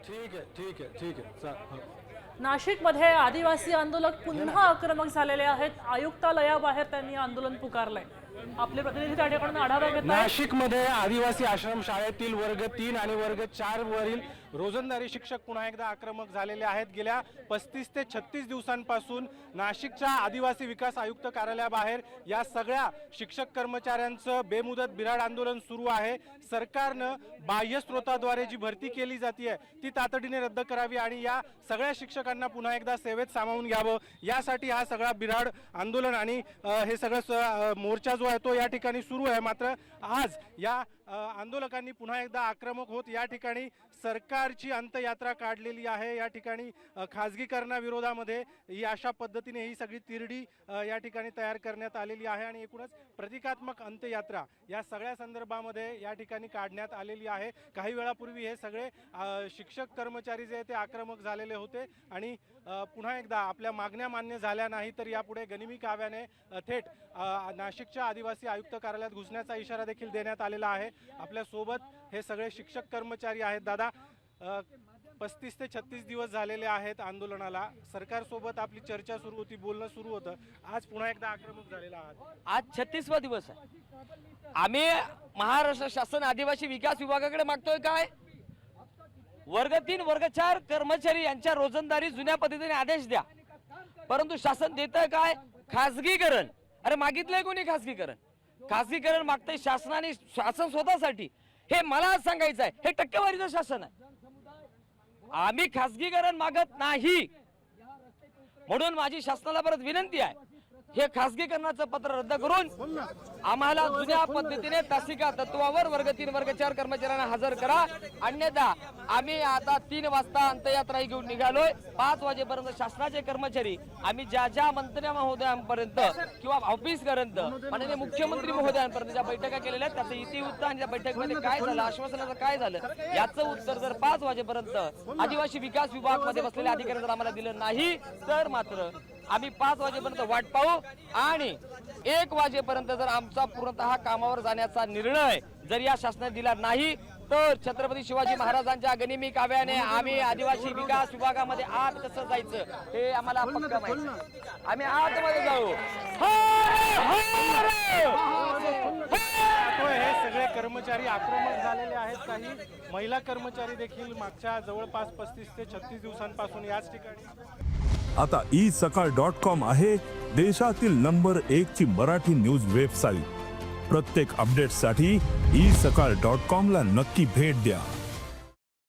ठीक आहे. नाशिकमध्ये आदिवासी आंदोलक पुन्हा आक्रमक झालेले आहेत। आयुक्तालयाबाहेर त्यांनी आंदोलन पुकारलंय। आपले प्रतिनिधी त्या ठिकाणी आढावा घेत आहेत। नाशिकमध्ये आदिवासी आश्रम शाळेतील वर्ग 3 आणि वर्ग 4 वरील रोजंदारी शिक्षक पुन्हा एकदा आक्रमक झालेले आहेत। गेल्या 35 ते 36 दिवसांपासून नाशिकच्या आदिवासी विकास आयुक्त कार्यालयाबाहेर या सगळ्या शिक्षक कर्मचाऱ्यांचं बेमुदत बिऱ्हाड आंदोलन सुरू आहे। सरकारनं बाह्य स्रोताद्वारे जी भरती केली जाते ती तातडीने रद्द करावी आणि या सगळ्या शिक्षकांना पुन्हा एकदा सेवेत सामावून घ्यावं, यासाठी हा सगळा बिऱ्हाड आंदोलन आणि हे सगळं मोर्चा जो आहे तो या ठिकाणी सुरू आहे। मात्र आज या आंदोलकांनी पुन्हा एकदा आक्रमक होत या ठिकाणी सरकारची अंतयात्रा काढलेली आहे। या ठिकाणी खाजगीकरणाविरोधामध्ये ही अशा पद्धतीने ही सगळी तिरडी या ठिकाणी तयार करण्यात आलेली आहे आणि एकूणच प्रतिकात्मक अंतयात्रा या सगळ्या संदर्भामध्ये या ठिकाणी काढण्यात आलेली आहे। काही वेळापूर्वी हे सगळे शिक्षक कर्मचारी जे ते आक्रमक झालेले होते आणि पुन्हा एकदा आपल्या मागण्या मान्य झाल्या नाही तर यापुढे गनिमी काव्याने थेट नाशिकच्या आदिवासी आयुक्त कार्यालयात घुसण्याचा इशारा देखील देण्यात आलेला आहे। आपल्या सोबत हे सगळे शिक्षक कर्मचारी आहेत। दादा, 35 ते 36 दिवस झालेले आहेत आंदोलनाला। सरकार सोबत आपली चर्चा सुरू होती, बोलणं सुरू होतं, आज पुन्हा एकदा आक्रमक झालेला आहात। आज 36वा दिवस आहे। आम्ही महाराष्ट्र शासन आदिवासी विकास विभागाकडे मागतोय काय? वर्ग 3 वर्ग 4 कर्मचारी यांच्या रोजंदारी जुन्या पद्धतीने आदेश द्या, परंतु शासन देतंय काय? खासगीकरण। अरे मागितलंय कोणी खासगीकरण? खासगीकरण मागतंय शासनाने, शासन स्वतःसाठी। हे मला सांगायचं आहे, हे टक्केवारीचं शासन आहे। आम्ही खासगीकरण मागत नाही, म्हणून माझी शासनाला परत विनंती आहे, हे खासगीकरणाचं पत्र रद्द करून आम्हाला जुन्या पद्धतीने तासिका तत्वावर वर्ग 3 वर्ग 4 कर्मचाऱ्यांना हजर करा, अन्यथा आम्ही आता 3 वाजता अंतयात्रा घेऊन निघालोय। 5 वाजेपर्यंत शासनाचे कर्मचारी आम्ही ज्या मंत्री महोदयांपर्यंत किंवा ऑफिस पर्यंत माननीय मुख्यमंत्री महोदयांपर्यंत ज्या बैठका केलेल्या त्याचं इतिवृत्त आणि त्या बैठकीमध्ये काय झालं, आश्वासनाचं काय झालं, याचं उत्तर जर 5 वाजेपर्यंत आदिवासी विकास विभाग मध्ये बसलेल्या अधिकारी जर आम्हाला दिलं नाही तर मात्र आम्ही 5 वाजेपर्यंत वाट पाहू आणि 1 वाजेपर्यंत जर आमचा पूर्णतः कामावर जाण्याचा निर्णय जर या शासनाने दिला नाही तर छत्रपती शिवाजी महाराजांच्या गनिमी काव्याने आम्ही आदिवासी विकास विभागामध्ये आत कसं जायचं हे आम्हाला पक्का माहिती आहे। आम्ही आतमध्ये जाऊ। हे सगळे कर्मचारी आक्रमक झालेले आहेत। काही महिला कर्मचारी देखील मागच्या जवळपास 35 ते 36 दिवसांपासून याच ठिकाणी। आता isakal.com आहे देशातील नंबर 1 ची मराठी न्यूज वेबसाईट। प्रत्येक अपडेटसाठी isakal.com ला नक्की भेट द्या।